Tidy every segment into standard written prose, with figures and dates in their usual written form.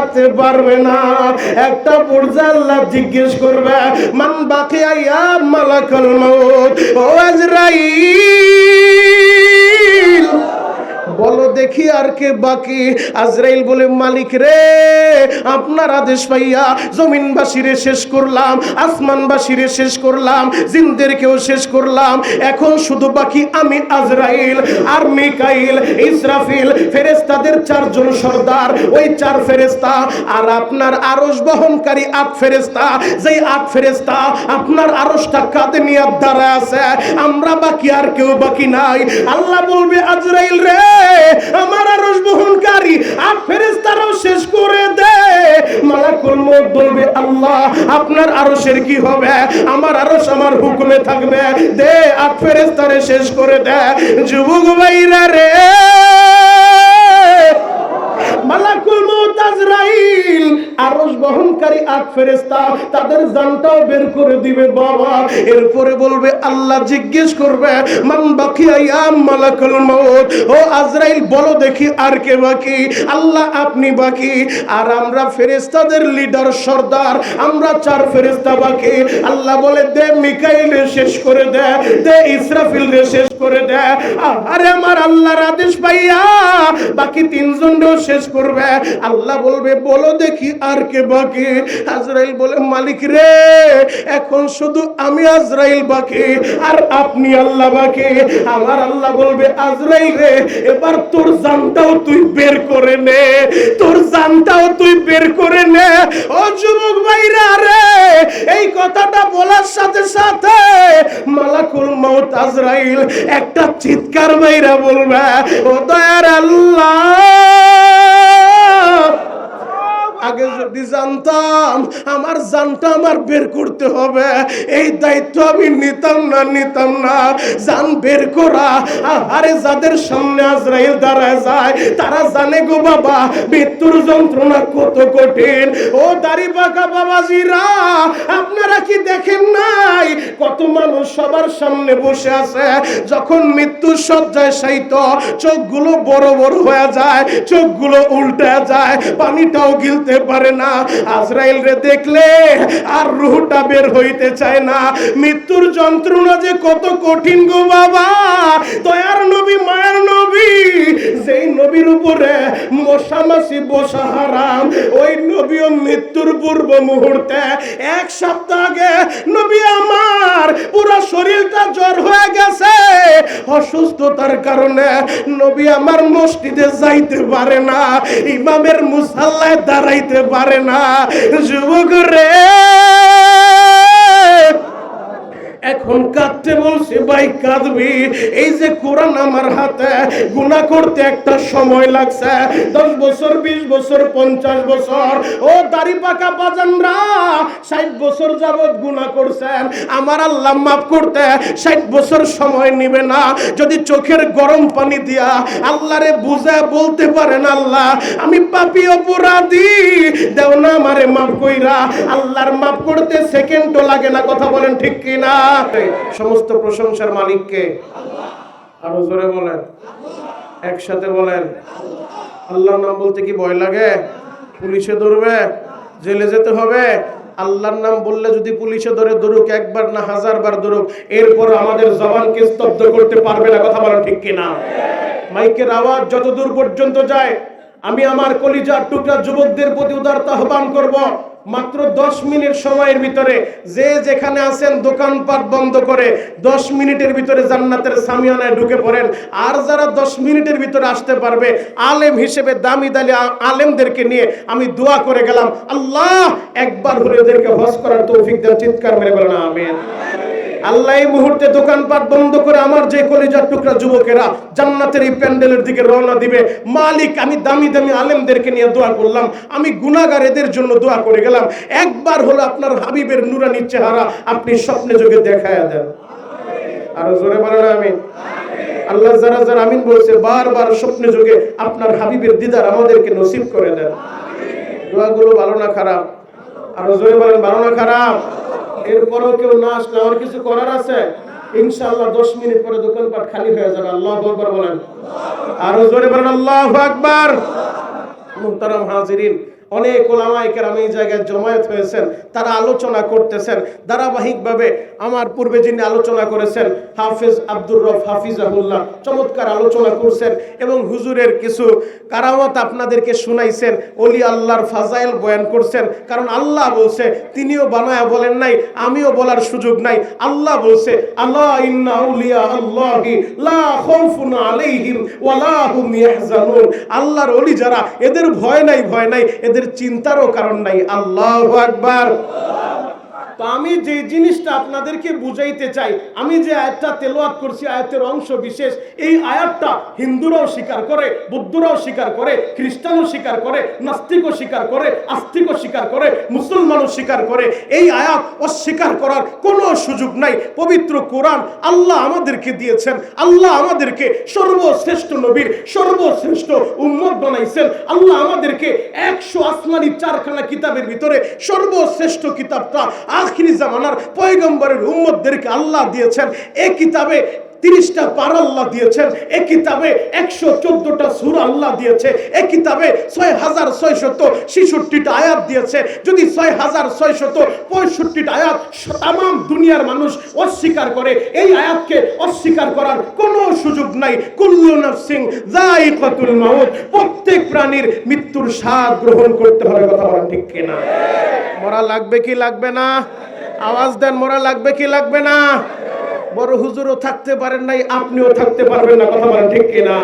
বাঁচাতে পারবে না। একটা পর্যায়ে আল্লাহ জিজ্ঞেস করবে, মান বাকিয়া ইয়া মালাকুল মউত, ও আজরাইল বলো দেখি আর কে বাকি। আজরাইল বলে, মালিক রে, আপনার আদেশ পাইয়া জমিনবাসীরে শেষ করলাম, আসমানবাসীরে শেষ করলাম, জিনদেরকেও শেষ করলাম, এখন শুধু বাকি আমি আজরাইল আর মিকাইল, ইসরাফিল, ফেরেশতাদের চারজন সর্দার, ওই চার ফেরেশতা আর আপনার আরশ বহনকারী 8 ফেরেশতা, যেই 8 ফেরেশতা আপনার আরশটা কাঁধে নিয়ে দাঁড়ায় আছে, আমরা বাকি আর কেউ বাকি নাই। আল্লাহ বলবে, আজরাইল রে, আমার আরশ বহনকারী 8 ফেরেশতারাও শেষ করে দে। মালাকুল মউত বলবে, আল্লাহ আপনার আরশের কি হবে? আমার আরশ আমার হুকুমে থাকবে, দে 8 ফেরেশতারে শেষ করে দে। যুবক ভাইরা রে, মালাকুল মউত আজরাইল আরশ বহনকারী 8 ফেরেশতা তাদের জানটাও বের করে দিবে বাবা। এরপরে বলবে, আল্লাহ জিজ্ঞেস করবে, মান বাকিয়া ইয়া মালাকুল মউত, ও আজরাইল বলো দেখি আর কে বাকি? আল্লাহ আপনি বাকি, আর আমরা ফেরেশতাদের লিডার সর্দার, আমরা 4 ফেরেশতা বাকি। আল্লাহ বলে, দে মিকাইলে শেষ করে দে, দে ইসরাফিলে শেষ করে দে। আরে আমার আল্লাহর আদেশ পাইয়া বাকি 3 জনও শেষ করবে। আল্লাহ বলবে, বলো দেখি আর কে বাকি? আজরাইল বলে, মালিক রে, এখন শুধু আমি আজরাইল বাকি আর আপনি আল্লাহ বাকি। আমার আল্লাহ বলবে, আজরাইল রে, এবার তোর জানটাও তুই বের করে নে, তোর জানটাও তুই বের করে নে। ও যুবক ভাইরা রে, এই কথাটা বলার সাথে সাথে মালাকুল মউত আজরাইল একটা চিৎকার মাইরা বলবে, ও দয়ার আল্লাহ, আগে যদি জানতাম আমার জানটা আমার বের করতে হবে, এই দায়িত্ব আমি নিতাম না। জান বের করা, আরে যাদের সামনে আজরাইল দাঁড়ায় যায় তারা জানে গো বাবা মৃত্যুর যন্ত্রণা কত কঠিন। ও দাড়ি পাকা বাবাজিরা, আপনারা কি দেখেন নাই কত মানুষ সবার সামনে বসে আছে, যখন মৃত্যুর শয্যায় শায়িত চোখগুলো বড় বড় হয়ে যায়, চোখগুলো উল্টে যায়, পানিটাও গিলতে পারে না। আজরাইল রে দেখলে আর রূহটা বের হইতে চায় না। মৃত্যুর যন্ত্রণা যে কত কঠিন গো বাবা। দয়ার নবী, মায়ের নবী, যেই নবীর উপরে মশা মাছি বসা হারাম, ওই নবীও মৃত্যুর পূর্ব মুহূর্তে 1 সপ্তাহ আগে নবী আমার পুরো শরীরটা জ্বর হয়ে গেছে, অসুস্থতার কারণে নবী আমার মসজিদে যাইতে পারে না, ইমামের মুসাল্লায় দাঁড়াইতে পারে না। যুবক রে, এখন কাঁদতে বলছে, ভাই কাঁদবি, এই যে কোরআন আমার হাতে, গুনাহ করতে একটা সময় লাগছে, 10 বছর, 20 বছর, 50 বছর। ও দাড়ি পাকা বাজানরা, 60 বছর যাবত গুনাহ করছেন, আমার আল্লাহ মাফ করতে 60 বছর সময় নেবে না। যদি চোখের গরম পানি দিয়া আল্লাহরে বুঝায় বলতে পারেন, আল্লাহ আমি পাপী অপরাধী, দেও না আমারে মাফ কইরা, আল্লাহর মাফ করতে সেকেন্ডও লাগে না। কথা বলেন ঠিক কিনা? সমস্ত প্রশংসার মালিক কে? আল্লাহ। আরো জোরে বলেন, একসাথে বলেন। আল্লাহর নাম বলতে কি ভয় লাগে? পুলিশে ধরবে, জেলে যেতে হবে? আল্লাহর নাম বললে যদি পুলিশে ধরে, ধরুক, 1 বার না 1000 বার ধরুক, এরপর আমাদের জবানকে স্তব্ধ করতে পারবে না। কথা বলেন ঠিক কিনা? মাইকের আওয়াজ যত দূর পর্যন্ত যায়, আমি আমার কলিজার টুকরা যুবকদের প্রতি উদারতা আহ্বান করব, মাত্র 10 মিনিট সময়ের ভিতরে যে যেখানে আছেন দোকানপাট বন্ধ করে 10 মিনিটের ভিতরে জান্নাতের সামিয়ানায় ঢুকে পড়েন। আর যারা 10 মিনিটের ভিতরে আসতে পারবে, আলেম হিসেবে দামি দামি আলেমদেরকে নিয়ে আমি দোয়া করে গেলাম, আল্লাহ একবার হলে এদেরকে হজ করার তৌফিক দেন। চিৎকার মেরে বলেন আমিন। আল্লাহ এই মুহূর্তে দোকানপাট বন্ধ করে আমার যে কলিজার টুকরা যুবকেরা জান্নাতের এই প্যান্ডেলের দিকে রওনা দিবে, মালিক আমি দামি দামি আলেমদেরকে নিয়ে দোয়া করলাম, আমি গুনাহগার এদের জন্য দোয়া করে গেলাম, একবার হলো আপনার হাবিবের নূরানি চেহারা আপনি স্বপ্নে যোগে দেখায়া দেন। আরো জোরে বলেন আমিন। আল্লাহ যারা যারা আমিন বলছে, বারবার স্বপ্নে যোগে আপনার হাবিবের দিদার আমাদেরকে নসিব করে দেন। দোয়াগুলো ভালো না খারাপ? আরো জোরে বলেন, ভালো না খারাপ? এরপরও কেউ না আসলে আমার কিছু করার আছে? ইনশাআল্লাহ 10 মিনিট পরে দোকানপাট খালি হয়ে যাবে। আল্লাহু আকবার বলেন, আরো জোরে বলেন আল্লাহু আকবার। মুহতারাম হাজিরিন, অনেক ওলামায়ে কেরাম এই জায়গায় জমায়েত হয়েছেন, তারা আলোচনা করতেছেন ধারাবাহিকভাবে। আমার পূর্বে যিনি আলোচনা করেছেন হাফেজ আব্দুর রব হাফিজাহুল্লাহ চমৎকার আলোচনা করছেন এবং হুজুরের কিছু কারামত আপনাদেরকে শুনাইছেন, ওলি আল্লাহর ফাজাইল বয়ান করছেন। কারণ আল্লাহ বলছে, তিনিও বানায়া বলেন নাই, আমিও বলার সুযোগ নাই। আল্লাহ বলছে, আল্লাহ ইন্না আউলিয়া আল্লাহি লা খাউফুন আলাইহিম ওয়া লা হুম ইয়াহজানুন। আল্লাহর ওলি যারা, এদের ভয় নাই, ভয় নাই, এদের চিন্তারও কারণ নাই। আল্লাহু আকবার। তো আমি যে জিনিসটা আপনাদেরকে বুঝাইতে চাই, আমি যে আয়াতটা তেলাওয়াত করছি, আয়াতের অংশ বিশেষ, এই আয়াতটা হিন্দুরাও স্বীকার করে, বৌদ্ধরাও স্বীকার করে, খ্রিস্টানও স্বীকার করে, নাস্তিকও স্বীকার করে, আস্তিকও স্বীকার করে, মুসলমানও স্বীকার করে। এই আয়াত অস্বীকার করার কোনো সুযোগ নাই। পবিত্র কোরআন আল্লাহ আমাদেরকে দিয়েছেন, আল্লাহ আমাদেরকে সর্বশ্রেষ্ঠ নবীর সর্বশ্রেষ্ঠ উম্মত বানাইছেন। আল্লাহ আমাদেরকে 100 আসমানি 4খানা কিতাবের ভিতরে সর্বশ্রেষ্ঠ কিতাবটা আখিরি জামানার পয়গম্বরের উম্মতদেরকে আল্লাহ দিয়েছেন। এই কিতাবে 30টা পারা আল্লাহ দিয়েছেন, এই কিতাবে 114টা সূরা আল্লাহ দিয়েছে, এই কিতাবে 6666টা আয়াত দিয়েছে। যদি 6665টা আয়াত তামাম দুনিয়ার মানুষ অস্বীকার করে, এই আয়াতকে অস্বীকার করার কোনো সুযোগ নাই। কুল্লু নাফসিন যায়িকাতুল মাউত, প্রত্যেক প্রাণীর মৃত্যুর স্বাদ গ্রহণ করতে হবে। কথা বলেন ঠিক কিনা? মরা লাগবে কি লাগবে না? আওয়াজ দেন, মরা লাগবে কি লাগবে না? বড় হুজুরও থাকতে পারেন নাই, আপনিও থাকতে পারবেন না। কথা বলেন ঠিক কিনা?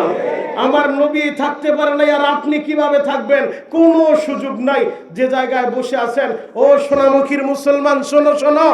আমার নবী থাকতে পারে নাই, আর আপনি কিভাবে থাকবেন? কোনো সুযোগ নাই। যে জায়গায় বসে আছেন, ও সোনামুখীর মুসলমান, শোনো শোনো,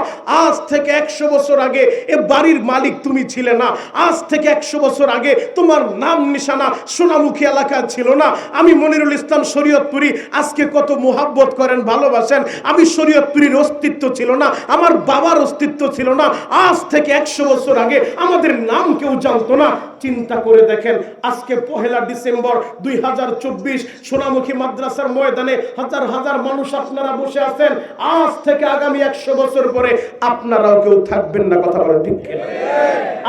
আজ থেকে 100 বছর আগে এ বাড়ির মালিক তুমি ছিলে না। আজ থেকে 100 বছর আগে তোমার নাম নিশানা সোনামুখী এলাকায় ছিল না। আমি মনিরুল ইসলাম শরীয়তপুরী, আজকে কত মোহাব্বত করেন, ভালোবাসেন। আমি শরীয়তপুরীর অস্তিত্ব ছিল না, আমার বাবার অস্তিত্ব ছিল না। আজ থেকে 100 বছর আগে আমাদের নাম কেউ জানতো না। চিন্তা করে দেখেন, আজকে 1 ডিসেম্বর 2024 সোনামুখী মাদ্রাসার ময়দানে হাজার হাজার মানুষ আপনারা বসে আছেন। আজ থেকে আগামী 100 বছর পরে আপনারাও কেউ থাকবেন না। কথা বলেন ঠিক কিনা?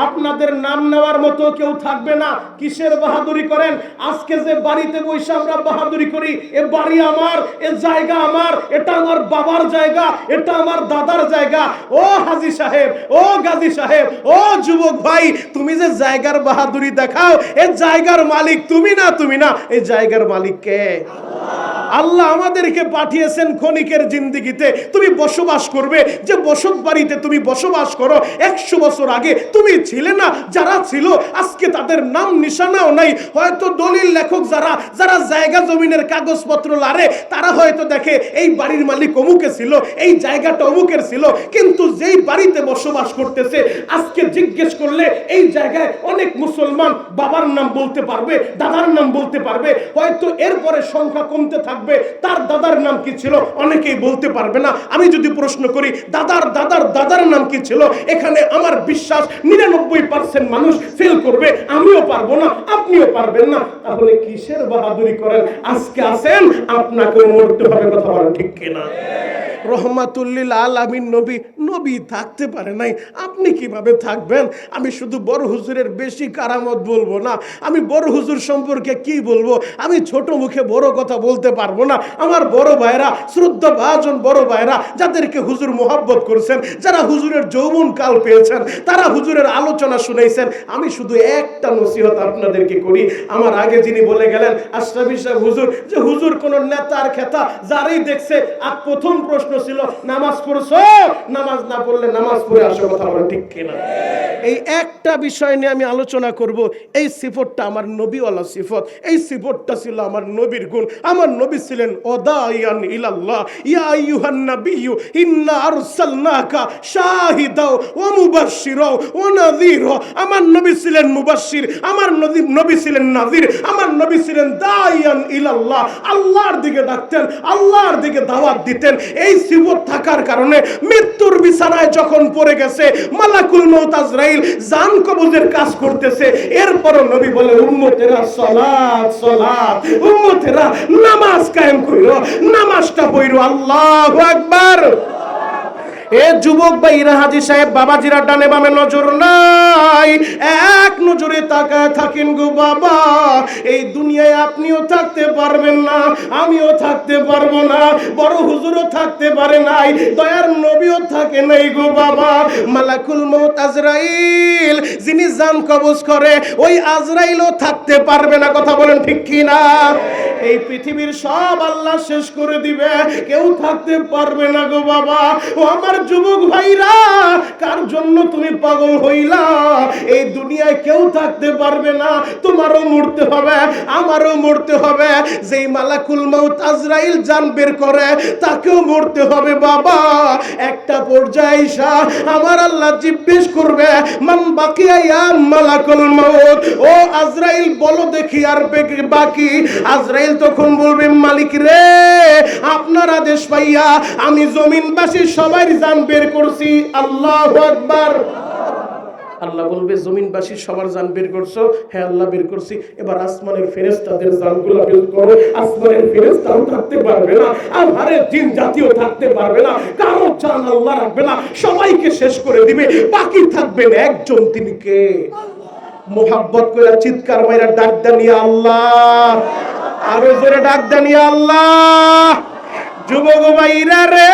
আপনাদের নাম নেওয়ার মতো কেউ থাকবে না। কিসের বাহাদুরি করেন? আজকে যে বাড়িতে বসে আমরা বাহাদুরি করি, এ বাড়ি আমার, এ জায়গা আমার, এটা আমার বাবার জায়গা, এটা আমার দাদার জায়গা। ও হাজী সাহেব, ও গাজী সাহেব, ও যুবক ভাই, তুমি যে জায়গার বাহাদুরি দেখাও, এ জায়গার মালিক তুমি না, তুমি না, এই জায়গার মালিক কে? আল্লাহ আমাদেরকে পাঠিয়েছেন ক্ষণিকের জিন্দেগিতে। তুমি বসবাস করবে যে বসত বাড়িতে তুমি বসবাস করো, 100 বছর আগে তুমি ছিলে না। যারা ছিল আজকে তাদের নাম নিশানাও নাই। হয়তো দলিল লেখক যারা যারা জায়গা জমিনের কাগজপত্র লারে, তারা হয়তো দেখে এই বাড়ির মালিক অমুকে ছিল, এই জায়গাটা অমুকের ছিল। কিন্তু যেই বাড়িতে বসবাস করতেছে, আজকে জিজ্ঞেস করলে এই জায়গায় অনেক মুসলমান বাবার নাম বলতে পারবে, দাদার নাম বলতে পারবে। হয়তো এরপরে সংখ্যা কমতে থাকবে, তার দাদার নাম কি ছিল অনেকেই বলতে পারবে না। আমি যদি প্রশ্ন করি দাদার দাদার দাদার নাম কি ছিল, এখানে আমার বিশ্বাস 99% মানুষ ফেল করবে। আমিও পারবো না, আপনিও পারবেন না। তাহলে কিসের বাহাদুরি করেন? আজকে আছেন, আপনাকে মরতে হবে। কথা বলেন ঠিক কিনা? রহমাতুল্লিল আলামিন নবী, নবী থাকতে পারে নাই, আপনি কিভাবে থাকবেন? আমি শুধু বড় হুজুরের বেশি কারামত বলবো না, আমি বড় হুজুর সম্পর্কে কি বলবো? আমি ছোট মুখে বড় কথা বলতে পারবো না। আমার বড় ভাইরা, শ্রদ্ধা ভাজন বড় ভাইরা, যাদেরকে হুজুর মোহাব্বত করছেন, যারা হুজুরের যৌবন কাল পেয়েছেন, তারা হুজুরের আলোচনা শুনেছেন। আমি শুধু একটা নসিহত আপনাদেরকে করি। আমার আগে যিনি বলে গেলেন আশরাফি সাহেব হুজুর, যে হুজুর কোন নেতার খেতা যারাই দেখছে, আর প্রথম প্রশ্ন ছিল নামাজ পড়ছো? নামাজ না পড়লে নামাজ পড়ে আসো। কথা বলেন ঠিক কিনা? এই একটা বিষয় নিয়ে আমি আলোচনা করব। এই সিফতটা আমার নবীওয়ালা সিফত, এই সিফতটা ছিল আমার নবীর গুণ। আমার নবী ছিলেন ওদাইয়ান ইলাল্লাহ, ইয়া আইয়ুহান নাবিয়্যু ইন্না আরসালনাকা শাহিদাও ওয়া মুবাশশিরাও ওয়া নাযীরা। আমার নবী ছিলেন মুবাশশির, আমার নবী ছিলেন নাযীর, আমার নবী ছিলেন দাইয়ান ইলাল্লাহ। আল্লাহর দিকে ডাকতেন, আল্লাহর দিকে দাওয়াত দিতেন। এই সিফত থাকার কারণে মৃত্যুর বিছানায় যখন পড়ে গেছে, মালাকুল মউত আজরাইল জান কবজের কাজ করতেছে, এরপরও নবী বলে উম্মতেরা সালাত সালাত, উম্মতেরা নামাজ কায়েম কইরো, নামাজটা পড়ো। আল্লাহু আকবার। এ যুবক ভাইরা, হাজী সাহেব বাবাজিরা, ডানে বামে নজর নাই, এক নজরে তাকায় থাকেন গো বাবা। এই দুনিয়ায় আপনিও থাকতে পারবেন না, আমিও থাকতে পারবো না, বড় হুজুরও থাকতে পারে নাই, দয়ার নবীও থাকে নাই গো বাবা। মালাকুল মউত আজরাইল যিনি জান কবজ করে, ওই আজরাইলও থাকতে পারবে না। কথা বলেন ঠিক কি না? এই পৃথিবীর সব আল্লাহ শেষ করে দিবে, কেউ থাকতে পারবে না গো বাবা। ও আমার যুবক ভাইরা, কার জন্য তুমি পাগল হইলা? এই দুনিয়ায় কেউ থাকতে পারবে না, তোমারও মরতে হবে, আমারও মরতে হবে। যেই মালাকুল মউত আজরাইল জান বের করে, তাকেও মরতে হবে বাবা। একটা পর্যায়ে এসে আমার আল্লাহ জিজ্ঞেস করবে, মান বাকিয়া ইয়া মালাকুল মউত, ও আজরাইল বলো দেখি আর বাকি? আজরাইল তখন বলবে, মালিক রে, আপনার আদেশ পাইয়া আমি জমিনবাসী সবাই জান বের করছি। আল্লাহু আকবার। আল্লাহ বলবে, জমিনবাসী সবার জান বের করছো? হ্যাঁ আল্লাহ বের করছি। এবার আসমানের ফেরেশতাদের জানগুলো বের করো। আসমানের ফেরেশতাও থাকতে পারবে না, আধারে জিন জাতীয় থাকতে পারবে না, কারো জান আল্লাহ রাখবে না, সবাইকে শেষ করে দিবে। বাকি থাকবেন একজন, তিনি কে? মোহাব্বত করে চিৎকার মাইরা ডাক দানিয়া আল্লাহ, আরো জোরে ডাক দানিয়া আল্লাহ। যুবক ভাইরা রে,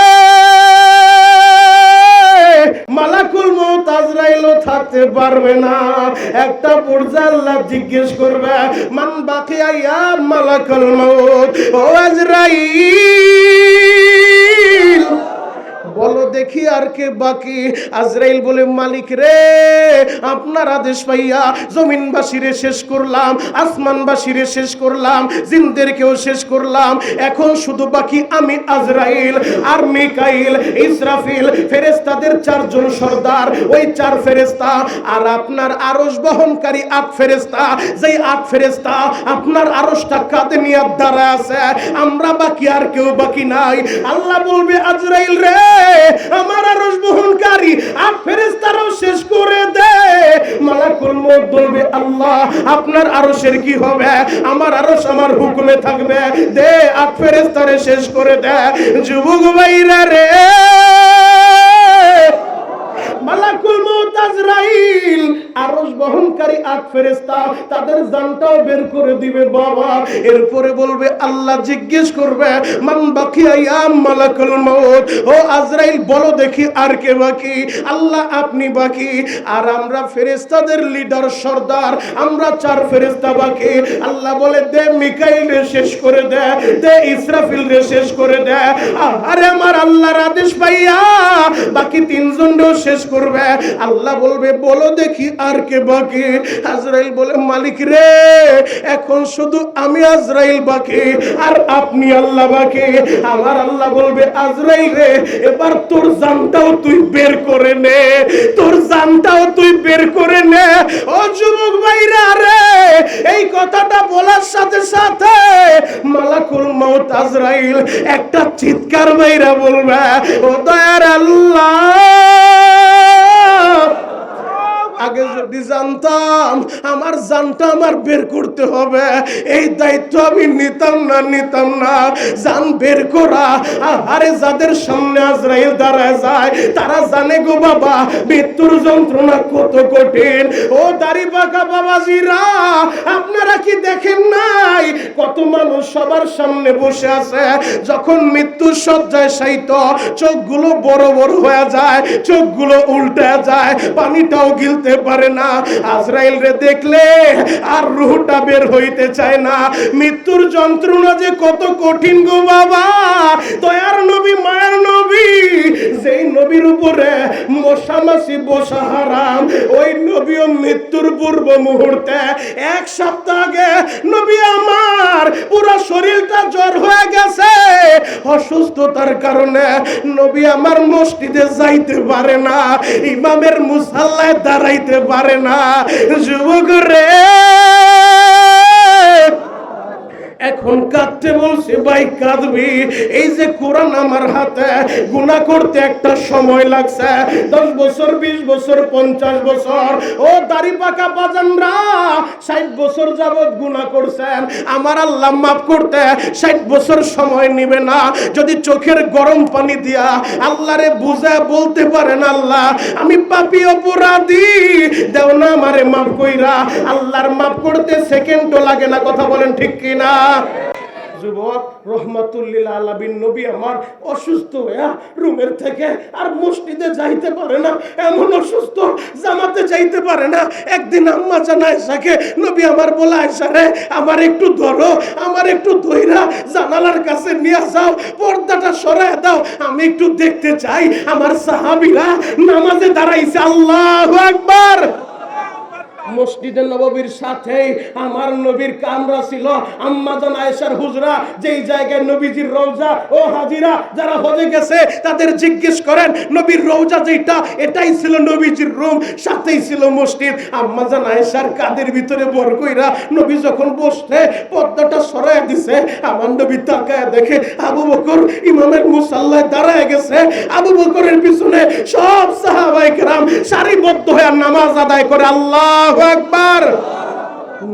মালাকুল মউত আজরাইলও থাকতে পারবে না। একটা পর্যায়ে আল্লাহ জিজ্ঞেস করবে, মান বাকিয়া ইয়া মালাকুল মউত, ও আজরাইল বলো দেখি আর কে বাকি? আজরাইল বলে, মালিক রে, আপনার আদেশ পাইয়া জমিনবাসীরে শেষ করলাম, আসমানবাসীরে শেষ করলাম, জিনদেরকেও শেষ করলাম, এখন শুধু বাকি আমি আজরাইল আর মিকাইল, ইসরাফিল, ফেরেশতাদের চারজন সর্দার, ওই চার ফেরেশতা আর আপনার আরশ বহনকারী 8 ফেরেশতা। যেই 8 ফেরেশতা আপনার আরশটা কাঁধে নিয়ে দাঁড়ায় আছে, আমরা বাকি, আর কেউ বাকি নাই। আল্লাহ বলবে, আজরাইল রে, আমার আরশ বহনকারী 8 ফেরেশতারও শেষ করে দে। মালাকুল মউত বলবে, আল্লাহ আপনার আরশের কি হবে? আমার আরশ আমার হুকুমে থাকবে, দে 8 ফেরেশতারে শেষ করে দে। যুবক ভাইরা রে, মালাকুল মউত আজরাইল আরশ বহনকারী 8 ফেরেশতা তাদের জানটাও বের করে দিবে বাবা। এরপরে বলবে, আল্লাহ জিজ্ঞেস করবে, মান বাকিয়া ইয়া মালাকুল মউত, ও আজরাইল বলো দেখি আর কে বাকি? আল্লাহ আপনি বাকি, আর আমরা ফেরেশতাদের লিডার সর্দার, আমরা 4 ফেরেশতা বাকি। আল্লাহ বলে, দে মিকাইল রে শেষ করে দে, দে ইসরাফিল রে শেষ করে দে। আরে আমার আল্লাহর আদেশ পাইয়া বাকি 3 জনও শেষ করবে। আল্লাহ বলবে, বলো দেখি আর কে বাকি? আজরাইল বলে, মালিক রে, এখন শুধু আমি আজরাইল বাকি আর আপনি আল্লাহ বাকি। আমার আল্লাহ বলবে, আজরাইল রে, এবার তোর জানটাও তুই বের করে নে, তোর জানটাও তুই বের করে নে। ও যুবক ভাইরা রে, এই কথাটা বলার সাথে সাথে মালাকুল মউত আজরাইল একটা চিৎকার মাইরা বলবে, ও দয়ার আল্লাহ, আগে যদি জানতাম আমার জানটা আমার বের করতে হবে, এই দায়িত্ব আমি নিতাম না। জান বের করা, আরে যাদের সামনে আজরাইল দাঁড়ায় যায় তারা জানে গো বাবা মৃত্যুর যন্ত্রণা কত কঠিন। ও দাড়ি পাকা বাবাজিরা, আপনারা কি দেখেন নাই কত মানুষ সবার সামনে বসে আছে, যখন মৃত্যুর শয্যায় শায়িত চোখগুলো বড় বড় হয়ে যায়, চোখগুলো উল্টে যায়, পানিটাও গিলতে পারে না। আজরাইল রে দেখলে আর রূহটা বের হইতে চায় না। মৃত্যুর যন্ত্রণা যে কত কঠিন গো বাবা। দয়ার নবী, মায়ের নবী, যেই নবীর উপরে মশামাছি বসা হারাম, ওই নবীও মৃত্যুর পূর্ব মুহূর্তে 1 সপ্তাহ আগে নবী আমার পুরো শরীরটা জ্বর হয়ে গেছে, অসুস্থতার কারণে নবী আমার মসজিদে যাইতে পারে না, ইমামের মুসাল্লায় দাঁড়াইতে পারে না। যুবক রে, এখন কাঁদতে বলছে ভাই কাঁদবি, এই যে কোরআন আমার হাতে, গুনাহ করতে একটা সময় লাগছে 10 বছর 20 বছর 50 বছর। ও দাড়ি পাকা বাজানরা 60 বছর যাবত গুনাহ করছেন, আমার আল্লাহ মাফ করতে 60 বছর সময় নেবে না। যদি চোখের গরম পানি দিয়া আল্লাহরে বুঝায় বলতে পারেন আল্লাহ আমি পাপী অপরাধী, দেও না আমারে মাফ কইরা, আল্লাহর মাফ করতে সেকেন্ডও লাগে না। কথা বলেন ঠিক কিনা? যুবক রহমাতুল্লিল আলামিন নবী আমার অসুস্থ হয়ে রুমের থেকে আর মসজিদে যাইতে পারে না, এমন অসুস্থ জামাতে যাইতে পারে না। একদিন আম্মা জান আয়েশাকে নবী আমার বলে, আয়েশা রে আমার একটু ধরো, আমার একটু ধইরা জানালার কাছে নিয়ে যাও, পর্দাটা সরায় দাও, আমি একটু দেখতে চাই আমার সাহাবীরা নামাজে দাঁড়াইছে। আল্লাহু আকবার। মসজিদে নববীর সাথে আমার নবীর কামরা ছিল, আম্মা জান আয়েশার হুজরা, যেই জায়গায় নবীজির রওজা। ও হাজিরা যারা হজে গেছে তাদের জিজ্ঞেস করেন নবীর রওজা যেটা, এটাই ছিল নবীজির রুম, সাথেই ছিল মসজিদ। আম্মা জান আয়েশার কাদের ভিতরে বর কইরা নবী যখন বসতে পর্দাটা সরায় দিছে, আমার নবী তাকায় দেখে আবু বকর ইমামের মুসাল্লায় দাঁড়ায় গেছে, আবু বকরের পিছনে সব সাহাবায়ে কেরাম সারিবদ্ধ হয়ে নামাজ আদায় করে। আল্লাহু আকবার।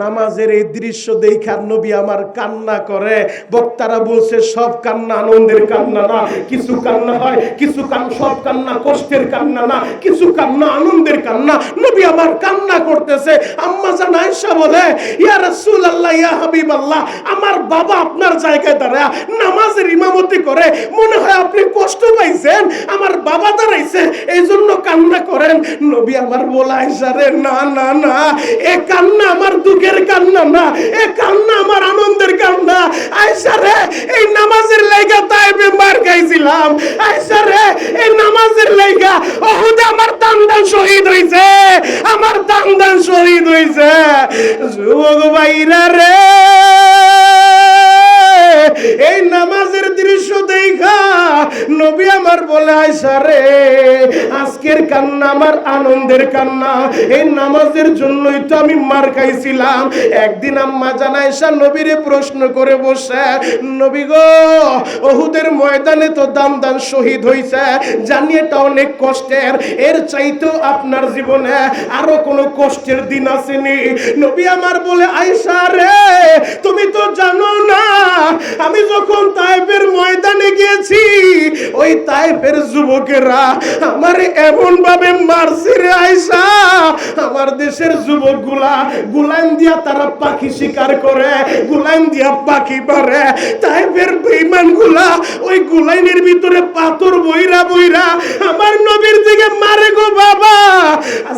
নামাজের এই দৃশ্য দেখা নবী আমার কান্না করে। বক্তারা বলছে সব কান্না আনন্দের কান্না না, কিছু কান্না হয়, কিছু সব কান্না কষ্টের কান্না না, কিছু কান্না আনন্দের কান্না। নবী আমার কান্না করতেছে। আম্মা জান আয়েশা বলে, ইয়া রাসূলুল্লাহ ইয়া হাবিবাল্লাহ, আমার বাবা আপনার জায়গায় দাঁড়ায় নামাজের ইমামতি করে, মনে হয় আপনি কষ্ট পাইছেন, আমার বাবা দাঁড়াইছে এই জন্য কান্না করেন। নবী আমার বলে, আয়েশা রে না না না, এ কান্না আমার দুঃখের কান্না না, এ কান্না আমার আনন্দের কান্না। আয়েশা রে এই নামাজের লাইগা তাইবে মার খাইছিলাম, আয়েশা রে এই নামাজের লাইগা ওহুদে আমার দান শহীদ হইছে, আমার দান শহীদ হইছে। যুবক ভাইরা রে এই নামাজের দৃশ্য দেখা নবী আমার বলে, আয়েশা রে আজকের কান্না আমার আনন্দের কান্না, এই নামাজের জন্যই তো আমি মার খাইছিলাম। একদিন আম্মা জান আয়েশা নবীরে প্রশ্ন করে বসে, নবী গো ওহুদের ময়দানে তো দান শহীদ হইছে, জানি এটা অনেক কষ্টের, এর চাইতেও আপনার জীবনে আরো কোনো কষ্টের দিন আসেনি। নবী আমার বলে, আয়েশা রে তুমি তো জানো না আমি যখন তায়েফের ময়দানে গিয়েছি ওই তায়েফের যুবকেরা আমার এমন ভাবে মারছে রে আয়েশা, আমার দেশের যুবকগুলা গুলাম দিয়া তারা পাখি শিকার করে, গুলাম দিয়া পাখি মারে। তায়েফের বেঈমানগুলা ওই গুলাইনের ভিতরে পাথর বইরা বইরা আমার নবীর দিকে মারে গো বাবা।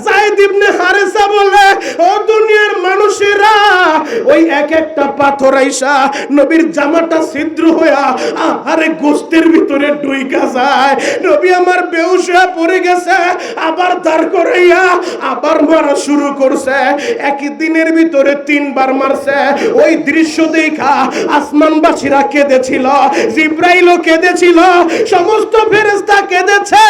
যায়েদ ইবনে হারেসা বলে, ও দুনিয়ার মানুষেরা ওই এক একটা পাথর আইসা নবীর জামাটা ছিদ্র হইয়া আরে গোস্তের ভিতরে ঢুইকা যায়। নবী আমার বেহুশ হয়ে পড়ে গেছে, আবার দাঁড় করাইয়া আবার মারা শুরু করছে। একই দিনের ভিতরে 3 বার মারছে। ওই দৃশ্য দেখা আসমানবাসীরা কেঁদেছিল, জিব্রাইলও কেঁদেছিল, সমস্ত ফেরেশতা কেঁদেছে।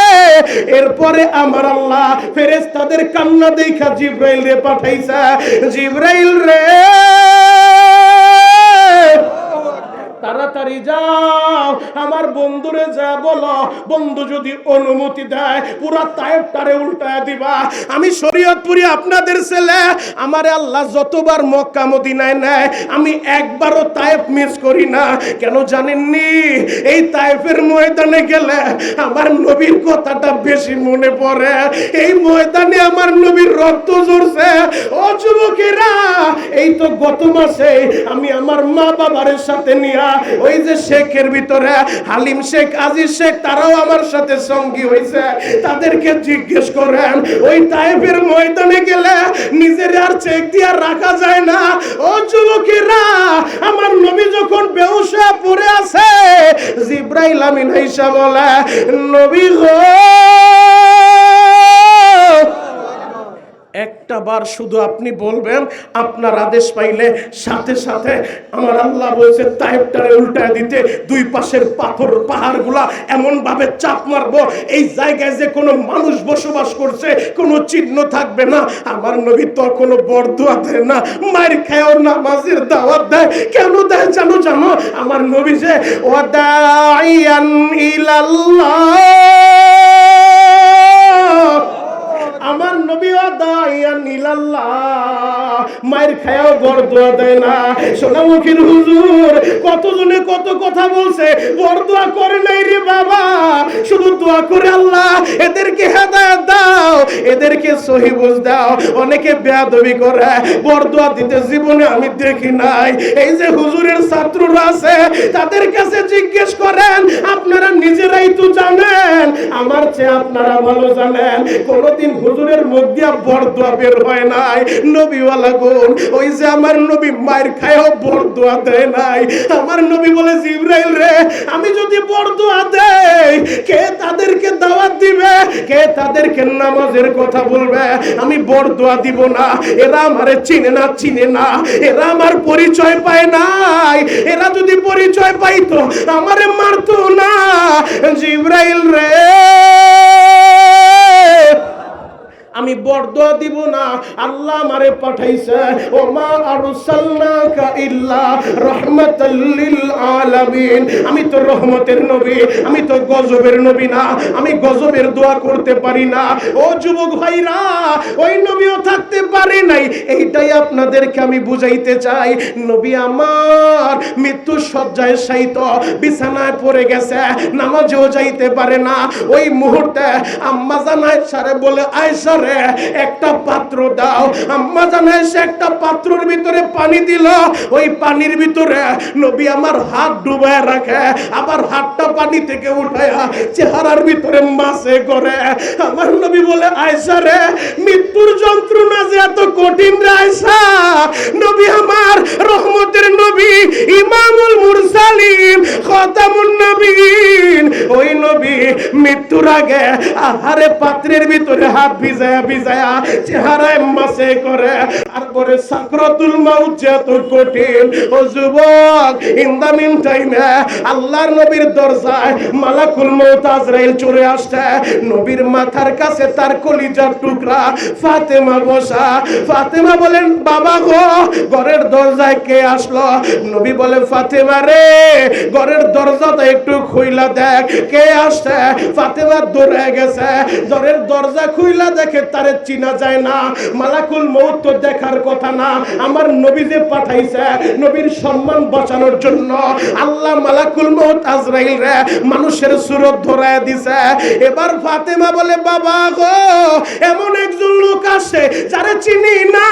এরপরে আমার আল্লাহ ফেরেশতাদের কান্না দেখা জিব্রাইল রে পাঠাইছে। জিব্রাইল রে তাড়াতাড়ি যাও আমার বন্ধুরে যা বলো, বন্ধু যদি অনুমতি দেয় পুরা তায়েফটারে উল্টায় দিবা। আমি শরীয়তপুরি আপনাদের ছেলে, আমারে আল্লাহ যতবার মক্কা মদিনায় নেয় আমি একবারও তায়েফ মিস করি না। কেন জানেননি? এই তায়েফের ময়দানে গেলে আমার নবীর কথাটা বেশি মনে পড়ে। এই ময়দানে আমার নবীর রক্ত ঝরছে। ও যুবকেরা, এই তো গত মাসে আমি আমার মা বাবার সাথে নিয়ে ওই যে শেখের ভিতরে হালিম শেখ, আজিজ শেখ, তারাও আমার সাথে সঙ্গী হয়েছে। তাদেরকে জিজ্ঞেস করেন ওই তায়েফের ময়দানে গেলে নিজের আর চেক দিয়ে রাখা যায় না। ও যুবকেরা, আমার নবী যখন বেহুশ হয়ে পড়ে আছে জিব্রাইল আমিন আয়েশা বলে, নবী গো একটা বার শুধু আপনি বলবেন, আপনার আদেশ পাইলে সাথে সাথে আমার আল্লাহ বলছে তায়েফটারে উল্টায় দিতে, দুই পাশের পাথর পাহাড়গুলা এমন ভাবে চাপ মারবো, এই জায়গায় যে কোনো মানুষ বসবাস করছে কোনো চিহ্ন থাকবে না। আমার নবী তখনও বরদুয়া দেয় না, মায়ের খায়ও নামাজের দাওয়াত দেয়। কেন দেয় জানো? আমার নবী যে ওয়াদাইয়ান ইলাল্লাহ, আমার নবী ওয়াদাইয়ান ইলাল্লাহ, মায়ের খায়াও বরদুয়া দেয় না। সোনামুখীর হুজুর কতজনে কত কথা বলছে, বরদুয়া করে নাই রে বাবা, শুধু দোয়া করে আল্লাহ এদেরকে হেদায়েত দাও, এদেরকে সহি বুঝ দাও। অনেকে বেয়াদবি করে, বরদুয়া দিতে জীবনে আমি দেখি নাই। এই যে হুজুরের ছাত্ররা আছে তাদের কাছে জিজ্ঞেস করেন, আপনারা নিজেরাই তো জানেন, আমার চেয়ে আপনারা ভালো জানেন, কোনদিন হুজুরের মুখ দিয়া বরদুয়া বের হয় নাই। নবীওয়ালা গুণ, ওই যে আমার নবী মায়ের খায়ও বরদুয়া দেয় নাই। আমার নবী বলে জিবরাইল রে, আমি যদি বরদুয়া দেই কে তাদেরকে দাওয়াত দিবে, কে তাদেরকে নামাজের কথা বলবে? আমি বরদুয়া দিব না, এরা আমারে চিনে না, এরা আমার পরিচয় পায় নাই। এরা যদি পরিচয় পাইতো আমারে মারতো না। জিবরাইল রে, আমি বরদুয়া দিব না, আল্লাহ আমারে পাঠাইছে। ওমা আরসালনাকা ইল্লা রাহমাতাল লিল আলামিন, আমি তো রহমতের নবী, আমি তো গজবের নবী না, আমি গজবের দোয়া করতে পারি না। ও যুবক ভাইরা, ওই নবীও থাকতে পারে নাই, এইটাই আপনাদেরকে আমি বুঝাইতে চাই। নবী আমার মৃত্যু শয্যায় শায়িত, বিছানায় পড়ে গেছে, নামাজেও যাইতে পারে না। ওই মুহূর্তে আম্মা জান আয়েশারে বলে, আয়েশা রে একটা পাত্র দাও। আম্মা জান আয়েশা একটা পাত্রের ভিতরে পানি দিল, ওই পানির ভিতরে নবী আমার হাত ডুবায় রাখে, আবার হাতটা পানি থেকে উঠায়া চেহারার ভিতরে মাসে করে। আমার নবী বলে, আয়েশা রে মৃত্যুর যন্ত্রণা যে এত কঠিন রে আয়েশা, নবী আমার রহমতের নবী, ইমামুল মুরসালিন, খাতামুন নবীন, ওই নবী মৃত্যুর আগে আহারে পাত্রের ভিতরে হাত ভিজায়া চেহারায় মাসে করে। আর পরে সাকরাতুল মাউত যে এত কঠিন, ও যুবক, ইন দা মিন টাইমে আল্লাহর নবীর দরজায় মালাকুল মউত আজরাইল চলে আসছে। নবীর মাথার কাছে তার কলিজার টুকরা ফাতেমা বসা। ফাতেমা বলেন, বাবা গো, ঘরের দরজায় কে আসলো? নবী বলে, ফাতেমা রে, ঘরের দরজাটা একটু খুইলা দেখ, কে আসছে? ফাতেমা দৌড়ে গেছে, ঘরের দরজা খুইলা দেখে তারে চিনা যায় না। মালাকুল মউত তো দেখার কথা না, আমার নবী যে পাঠাইছে নবীর সম্মান বাঁচানোর জন্য, আল্লাহ মালাকুল মউত আজরাইল রে মানুষের সুরত ধরায় দিছে। এবার ফাতেমা বলে, বাবা গো, এমন একজন লোক আসে যারে চিনি না,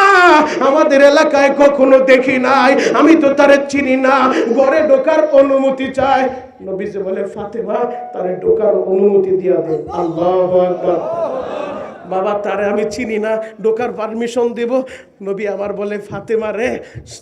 আমাদের এলাকায় কখনো দেখি নাই, আমি তো তারে চিনি না, ঘরে ঢোকার অনুমতি চাই। নবীজি বলে, ফাতেমা তারে ঢোকার অনুমতি দিয়া দে। আল্লাহু আকবার। বাবা তারে আমি চিনি না, ঢোকার পারমিশন দেব। নবী আমার বলে, ফাতেমা রে,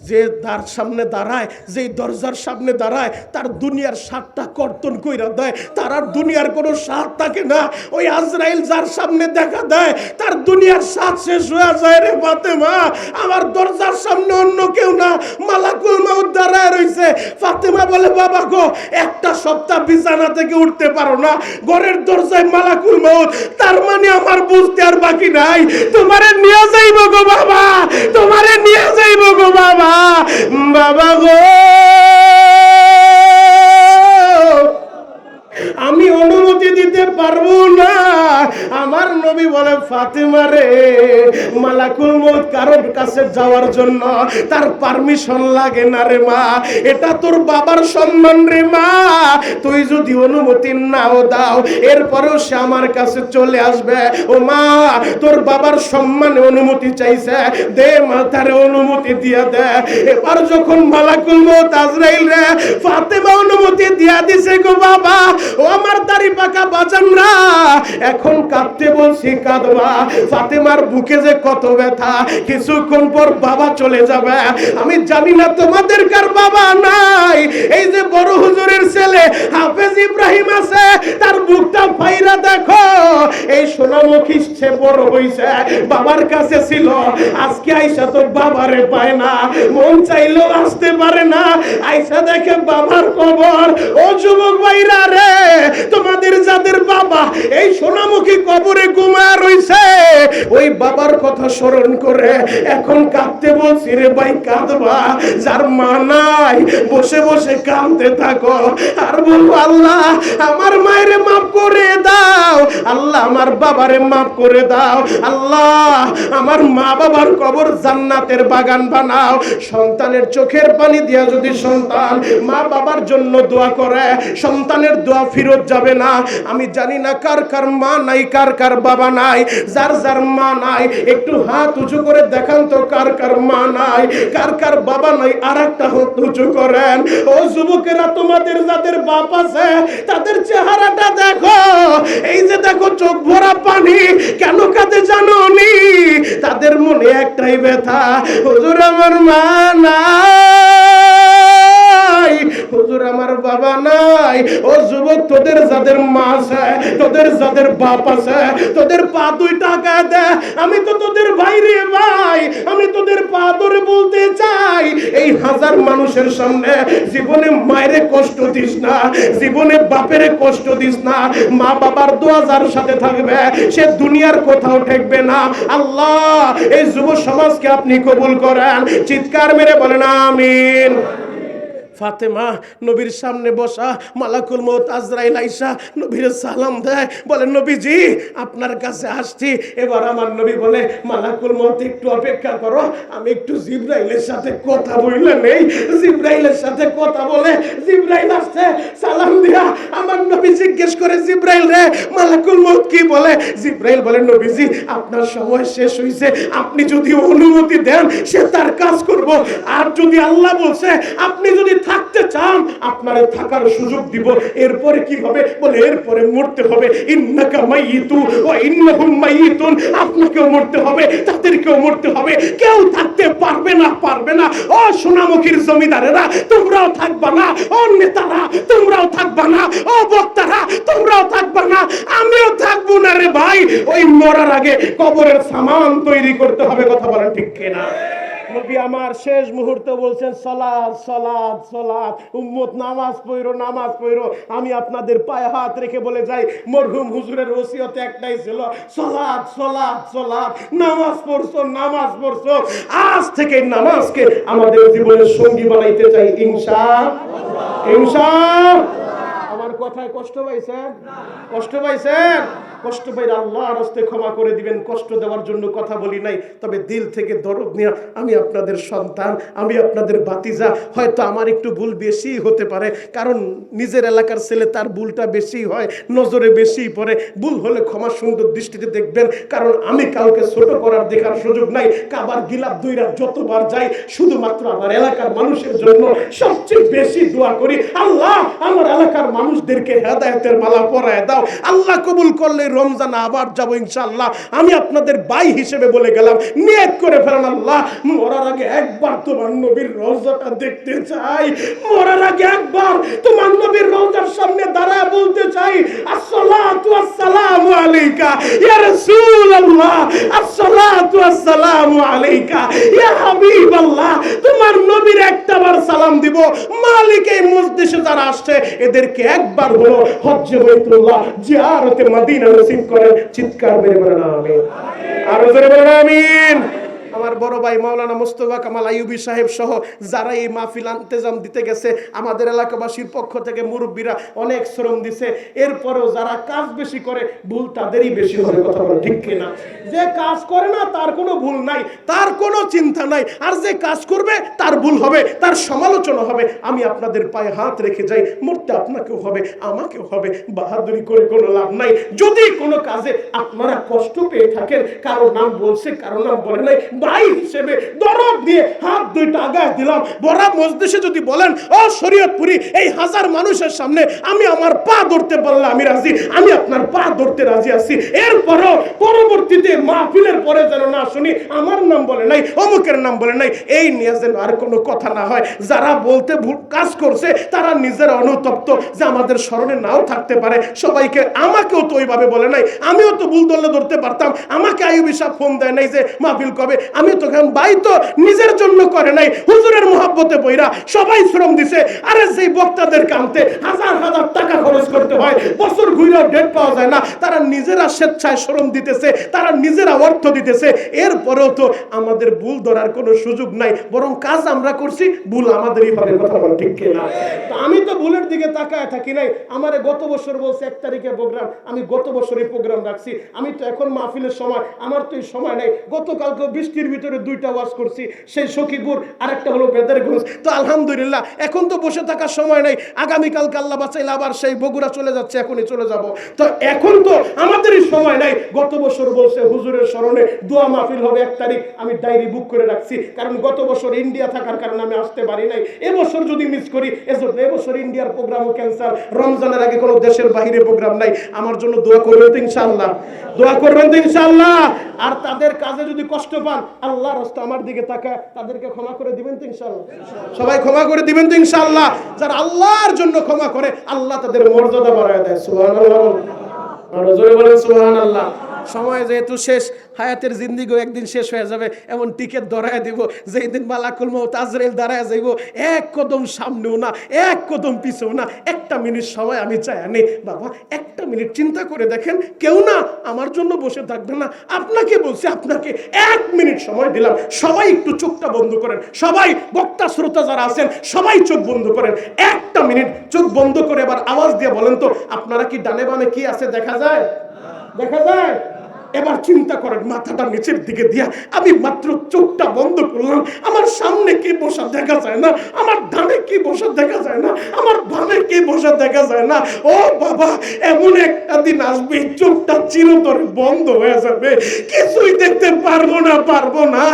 যে তার সামনে দাঁড়ায়, যেই দরজার সামনে দাঁড়ায়, তার দুনিয়ার স্বাদটা কর্তন কইরা দেয়, তার আর দুনিয়ার কোনো স্বাদ থাকে না। ওই আজরাইল যার সামনে দেখা দেয় তার দুনিয়ার স্বাদ শেষ হয়ে যায় রে ফাতেমা। আমার দরজার সামনে অন্য কেউ না, মালাকুল মউত দাঁড়ায় রইছে। ফাতেমা বলে, বাবা গো, একটা সপ্তাহ বিছানা থেকে উঠতে পারো না, ঘরের দরজায় মালাকুল মউত, তার মানে আমার বুঝতে আর বাকি নাই, তোমারে নিয়ে যাইব গো বাবা, তোমারে নিয়ে যাইব গো বাবা। বাবা গো, আমি অনুমতি দিতে পারবো না। আমার নবী বলে, ফাতেমা রে, মালাকুল মউত কারোর কাছে যাওয়ার জন্য তার পারমিশন লাগে না রে মা, এটা তোর বাবার সম্মান রে মা, তুই যদি অনুমতি নাও দাও এরপরেও সে আমার কাছে চলে আসবে। ও মা, তোর বাবার সম্মানে অনুমতি চাইছে, দে মা, তার অনুমতি দিয়া দে। এবার যখন মালাকুল মউত আজরাইল রে ফাতেমা অনুমতি দিয়া দিছে গো বাবা, ও আমার দাড়ি পাকা বাজানরা, এখন কাঁদতে বলছি কাঁদবা। ফাতেমার বুকে যে কত ব্যথা, কিছুক্ষণ পর বাবা চলে যাবে। আমি জানি না তোমাদের কার বাবা নাই। এই যে বড় হুজুরের ছেলে হাফেজ ইব্রাহিম আছে, তার বুকটা ফাইরা দেখো। এই সোনা সোনামুখী সে বড় হইছে, বাবার কাছে ছিল, আজকে আইসা তো বাবারে পায় না, মন চাইলেও আসতে পারে না, আইসা দেখে বাবার কবর। ও যুবক ভাইরা রে, তোমাদের যাদের বাবা এই সোনামুখী কবরে ঘুমায় রইছে, ওই বাবার কথা স্মরণ করে এখন কাঁদতে বলছি রে ভাই, কাঁদবা। যার মা নাই বসে বসে কাঁদতে থাকো আর বলবো, আল্লাহ আমার মায়ের মাফ করে দাও, আল্লাহ আমার বাবারে মাফ করে দাও, আল্লাহ আমার মা বাবার কবর জান্নাতের বাগান বানাও। সন্তানের চোখের পানি দিয়া যদি সন্তান মা বাবার জন্য দোয়া করে, সন্তানের দোয়া ফেরত যাবে না। আমি জানি না কার কার মা নাই, কার কার বাবা নাই। যার যার মা নাই একটু হাত উঁচু করে দেখান তো, কার কার মা নাই, কার কার বাবা নাই, আর একটা হাত উঁচু করেন। ও যুবকেরা, তোমাদের যাদের বাপ আছে তাদের চেহারাটা দেখো, এই যে দেখো চোখ ভরা পানি, কেন কাঁদে জানো নি? তাদের মনে একটাই ব্যথা, হুজুর আমার মা নাই, হুজুর আমার বাবা নাই। ও যুবক, তোদের যাদের মা আছে, তোদের যাদের বাপ আছে, তোদের পা দুই টাকা দে, আমি তো তোদের ভাই রে ভাই, আমি তোদের পা ধরে বলতে চাই, এই হাজার মানুষের সামনে জীবনে মায়েরে কষ্ট দিস না, জীবনে বাপেরে কষ্ট দিস না। মা বাবার দোয়া যার সাথে থাকবে সে দুনিয়ার কোথাও ঠেকবে না। আল্লাহ এই যুব সমাজকে আপনি কবুল করেন, চিৎকার মেরে বলেন আমিন। ফাতেমা নবীর সামনে বসা, মালাকুল মউত আজরাইল আইসা নবীর সালাম দেয়, বলে নবীজি আপনার কাছে আসছি। এবার আমার নবী বলে, মালাকুল মউত একটু অপেক্ষা করো, আমি একটু জিবরাইলের সাথে কথা বললে নেই। জিবরাইলের সাথে কথা বলে জিবরাইল আসছে, সালাম দিয়া আমার নবী জিজ্ঞেস করে, জিবরাইল রে মালাকুল মউত কি বলে? জিবরাইল বলে, নবীজি আপনার সময় শেষ হইছে, আপনি যদি অনুমতি দেন সে তার কাজ করব, আর যদি আল্লাহ বলছে আপনি যদি থাকতে চান আপনারে থাকার সুযোগ দিব। এরপরে কি হবে? বলে এরপরে মরতে হবে। ইন্নাকা মাইয়িতু ওয়া ইন্নাহুম মাইয়িতুন, আপনাকেও মরতে হবে, তাদেরকেও মরতে হবে, কেউ থাকতে পারবে না, পারবে না। ও সোনামুখীর জমিদারেরা তোমরাও থাকবা না, ও নেতারা তোমরাও থাকবা না, ও বক্তারা তোমরাও থাকবা না, আমিও থাকবো না রে ভাই। ওই মরার আগে কবরের সামান তৈরি করতে হবে। কথা বলেন ঠিক কিনা? নবী আমার শেষ মুহূর্তে বলছেন, সালাত সালাত সালাত, উম্মত নামাজ পড়ো, নামাজ পড়ো। আমি আপনাদের পায়ে হাত রেখে বলে যাই, মরহুম হুজুরের ওসিয়ত একটাই ছিল, সালাত সালাত সালাত, নামাজ পড়ছো, নামাজ পড়ছো। আজ থেকে নামাজকে আমাদের জীবনের সঙ্গী বানাইতে চাই ইনশাআল্লাহ, ইনশাআল্লাহ। আমার কথায় কষ্ট পাইছেন? কষ্ট পাইছেন? কষ্ট পাইলে আল্লাহর রাস্তে ক্ষমা করে দিবেন। কষ্ট দেওয়ার জন্য কথা বলি নাই, তবে দিল থেকে দরদ নিয়ে আমি আপনাদের সন্তান, আমি আপনাদের ভাতিজা। হয়তো আমার একটু ভুল বেশি হতে পারে, কারণ নিজের এলাকার ছেলে, তার ভুলটা বেশি হয়, নজরে বেশি পড়ে। ভুল হলে ক্ষমা সুন্দর দৃষ্টিতে দেখবেন, কারণ আমি কাউকে ছোট করার দেখার সুযোগ নাই। কাবার গিলাপ দুইরা যতবার যাই শুধুমাত্র আমার এলাকার মানুষের জন্য সবচেয়ে বেশি দোয়া করি, আল্লাহ আমার এলাকার মানুষদেরকে হেদায়েতের মালা পরায় দাও। আল্লাহ কবুল করলে রমজান আবার যাব ইনশাআল্লাহ। আমি আপনাদের ভাই হিসেবে বলে গেলাম, নিয়ত করে ফেলেন, আল্লাহ মরার আগে একবার তোমার নবীর রওজাটা দেখতে চাই, মরার আগে একবার তোমার নবীর রওজার সামনে দাঁড়ায় বলতে চাই, আসসালাতু ওয়াসসালামু আলাইকা ইয়া রাসূলুল্লাহ, আসসালাতু ওয়াসসালামু আলাইকা ইয়া হাবিবাল্লাহ। তোমার নবীর একটাবার সালাম দিব। মালিক এই মজলিসে যারা আসছে এদেরকে একবার হলো হজ্জে বাইতুল্লাহ জিয়ারতে মদিনা নসিব করেন। চিৎকার মেরে বলেন আমিন, আর জোরে বলেন আমিন। আমার বড় ভাই মাওলানা মুস্তাফা কামাল আইয়ুবী সাহেব সহ যারা এই মাহফিল ইন্তেজাম দিতে গেছে, আমাদের এলাকাবাসীর পক্ষ থেকে মুরব্বীরা অনেক শ্রম দিছে। এরপরেও যারা কাজ বেশি করে ভুল তাদেরই বেশি হবে। কথা বলেন ঠিক কিনা? যে কাজ করে না তার কোনো ভুল নাই, তার কোনো চিন্তা নাই, আর যে কাজ করবে তার ভুল হবে, তার সমালোচনা হবে। আমি আপনাদের পায়ে হাত রেখে যাই, মরতে আপনাকেও হবে, আমাকেও হবে। বাহাদুরি করে কোনো লাভ নাই। যদি কোনো কাজে আপনারা কষ্ট পেয়ে থাকেন, কারো নাম বলছে কারো নাম বলে নাই, ভাই হিসেবে দরদ দিয়ে হাত দুইটা আগায় দিলাম। বড় মজলিসে যদি বলেন ও শরীয়তপুরি এই হাজার মানুষের সামনে আমি আমার পা ধরতে পারলে আমি রাজি, আমি আপনার পা ধরতে রাজি আছি। এরপরও পরবর্তীতে মাহফিলের পরে যেন না শুনি আমার নাম বলে নাই, অমুকের নাম বলে নাই, এই নিয়ে যেন আর কোনো কথা না হয়। যারা বলতে ভুল কাজ করছে তারা নিজেরা অনুতপ্ত যে আমাদের স্মরণে নাও থাকতে পারে সবাইকে। আমাকেও তো ওইভাবে বলে নাই, আমিও তো ভুল ধরতে পারতাম। আমাকে আইয়ুব সাহেব ফোন দেয় নাই যে মাহফিল কবে, আমি তো ভাই তো নিজের জন্য করে নাই, হুজুরের মহব্বতে বইরা সবাই শ্রম দিছে। আরে যেই বক্তাদের কানতে হাজার হাজার টাকা খরচ করতে হয়, বছর ঘুরেও ডেট পাওয়া যায় না, তারা নিজেরা স্বেচ্ছায় শ্রম দিতেছে, তারা নিজেরা অর্থ দিতেছে। এরপরেও তো আমাদের ভুল ধরার কোনো সুযোগ নাই, বরং কাজ আমরা করছি, ভুল আমাদেরই হবে। কথা বল ঠিক কিনা? আমি তো ভুলের দিকে তাকায় থাকি নাই। আমারে গত বছর বলছে 1 তারিখে প্রোগ্রাম, আমি গত বছরই প্রোগ্রাম রাখছি। আমি তো এখন মাহফিলের সময়, আমার তো এই সময় নাই। গতকালকে বৃষ্টির ভিতরে 2টা ওয়াজ করছি, সেই সখীপুর আর একটা হলো বেদেরগঞ্জ। তো আলহামদুলিল্লাহ এখন তো বসে থাকার সময় নাই। আগামীকালকে আল্লাহ বাঁচাইলে আবার সেই বগুড়া চলে যাচ্ছে, এখনই চলে যাব। তো এখন তো আমাদেরই সময় নাই। গত বছর বলছে হুজুরের স্মরণে দোয়া মাহফিল হবে 1 তারিখ, আমি ডায়েরি বুক করে রাখছি, কারণ গত বছর ইন্ডিয়া থাকার কারণে আমি আসতে পারি নাই। এবছর যদি মিস করি, এজন্য এবছর ইন্ডিয়ার প্রোগ্রামও ক্যান্সেল। রমজানের আগে কোনো দেশের বাইরে প্রোগ্রাম নাই। আমার জন্য দোয়া করবেন তো ইনশাআল্লাহ? দোয়া করবেন তো ইনশাআল্লাহ? আর তাদের কাজে যদি কষ্ট পান, আল্লাহর রাস্তা আমার দিকে তাকায় তাদেরকে ক্ষমা করে দিবেন তো ইনশাআল্লাহ? সবাই ক্ষমা করে দিবেন তো ইনশাআল্লাহ? যারা আল্লাহর জন্য ক্ষমা করে আল্লাহ তাদের মর্যাদা বাড়ায় দেয়। সুবহানাল্লাহ, আর জোরে বলেন সুবহানাল্লাহ। সময় যেহেতু শেষ, হায়াতের জিন্দিগিও একদিন শেষ হয়ে যাবে, এমন টিকেট ধরায় দিব যেই দিন মালাকুল মউত আজরাইল দাঁড়ায় যাইব, এক কদম সামনেও না, এক কদম পিছেও না। 1 মিনিট সময় আমি চাই আনি বাবা, 1 মিনিট চিন্তা করে দেখেন, কেউ না আমার জন্য বসে থাকবে না। আপনাকে বলছি, আপনাকে 1 মিনিট সময় দিলাম। সবাই একটু চোখটা বন্ধ করেন, সবাই বক্তা শ্রোতা যারা আছেন সবাই চোখ বন্ধ করেন। 1 মিনিট চোখ বন্ধ করে এবার আওয়াজ দিয়ে বলেন তো, আপনারা কি ডানে বামে কি আছে দেখা যায়? দেখা যায়? এবার চিন্তা করেন, মাথাটা নিচের দিকে দিয়া আমি মাত্র চোখটা বন্ধ করলাম, আমার সামনে কি বসা দেখা যায় না, আমার ডানে কি বসা দেখা যায় না, আমার বামে কি বসা দেখা যায় না। ও বাবা, এমন একটা দিন আসবে চোখটা চিরতরে বন্ধ হয়ে যাবে, কিছুই দেখতে পারবো না।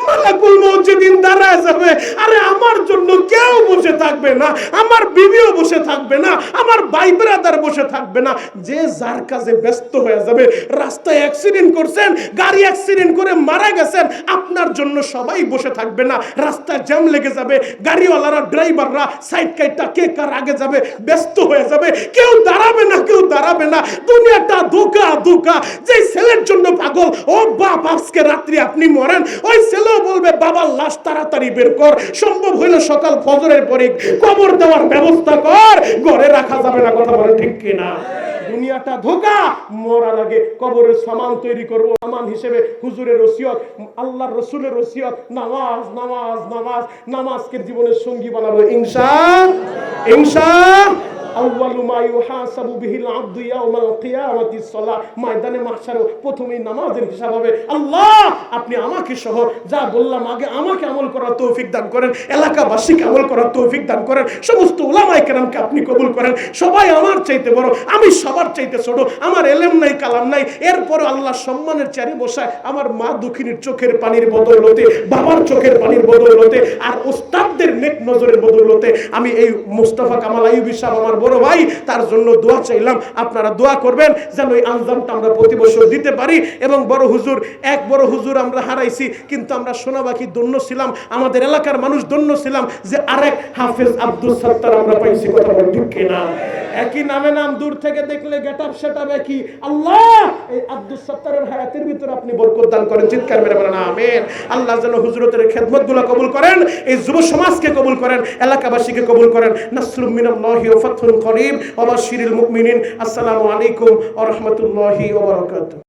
মালাকুল মউত যেদিন দাঁড়ায় যাবে, আরে আমার জন্য কেউ বসে থাকবে না, আমার বিবিও বসে থাকবে না, আমার ভাই ব্রাদার বসে থাকবে না। যে যার কাজে ব্যস্ত হয়ে যাবে। রাস্তায় অ্যাক্সিডেন্ট করছেন, গাড়ি অ্যাক্সিডেন্ট করে মারা গেছেন, আপনার জন্য সবাই বসে থাকবে না। রাস্তায় জ্যাম লেগে যাবে, গাড়িওয়ালারা ড্রাইভাররা সাইড কাইটা কে কার আগে যাবে, ব্যস্ত হয়ে যাবে, কেউ দাঁড়াবে না। দুনিয়াটা ধোঁকা। যে ছেলের জন্য পাগল, ও বাপ আজকে রাত্রি আপনি মরেন, ওই ছেলেও বলবে বাবার লাশ তাড়াতাড়ি বের কর, সম্ভব হইলে সকাল ফজরের পরে কবর দেওয়ার ব্যবস্থা কর, ঘরে রাখা যাবে না। কথা বলে ঠিক কিনা? দুনিয়াটা ধোঁকা। মরার আগে কবরের সামান তৈরি করব, সামান হিসেবে হুজুরের ওসিয়ত, আল্লাহর রাসূলের ওসিয়ত, নামাজকে জীবনের সঙ্গী বানাবো ইনশাআল্লাহ। আউয়ালু মা ইউহাসাবু বিহিল আবদু ইয়াউমাল কিয়ামাতিস সালাহ। ময়দানে মাহশারে প্রথমেই নামাজের হিসাব হবে। আল্লাহ, আপনি আমাকে সহ যা বললাম আগে আমাকে আমল করার তৌফিক দান করেন, এলাকাবাসীকে আমল করার তৌফিক দান করেন, সমস্ত উলামায়ে কেরামকে আপনি কবুল করেন। সবাই আমার চাইতে বড়, আমি সবার চাইতে ছোট, আমার এলেম নাই কালাম নাই, এরপর আল্লাহ সম্মানের চেয়ারে বসায় আমার মা দুঃখিনীর চোখের পানির বদৌলতে, বাবার চোখের পানির বদৌলতে, আর ওস্তাদদের নেক নজরের বদৌলতে আমি এই মুস্তাফা কামাল আইয়ুবী সাহেব আমার বড় ভাই, তার জন্য দোয়া চাইলাম। আপনারা দোয়া করবেন যেন এই আঞ্জামটা আমরা প্রতি বছর দিতে পারি। এবং বড় হুজুর আমরা হারাইছি, কিন্তু আমরা সোনাবাকি ধন্য ছিলাম, আমাদের এলাকার মানুষ ধন্য ছিলাম যে আরেক হাফেজ আব্দুল সত্তার আমরা পাইছি। কথা বল ঠিক কিনা? একই নামে নাম, দূর থেকে দেখলে গেটআপ সেটআপ একই। আল্লাহ, এই আব্দুল সত্তারের হায়াতের ভিতর আপনি বরকত দান করেন, চিৎকার মেরে বলেন আমিন। আল্লাহ যেন হুজুরতের খেদমতগুলো কবুল করেন, এই যুব সমাজকে কবুল করেন, এলাকাবাসীকে কবুল করেন। নাসরুম মিনাল্লাহি ওয়া ফাতহুন করিম ওয়া বাশশিরিল মুমিনিন। আসসালামু আলাইকুম ওয়া রাহমাতুল্লাহি ওয়া বারাকাতুহু।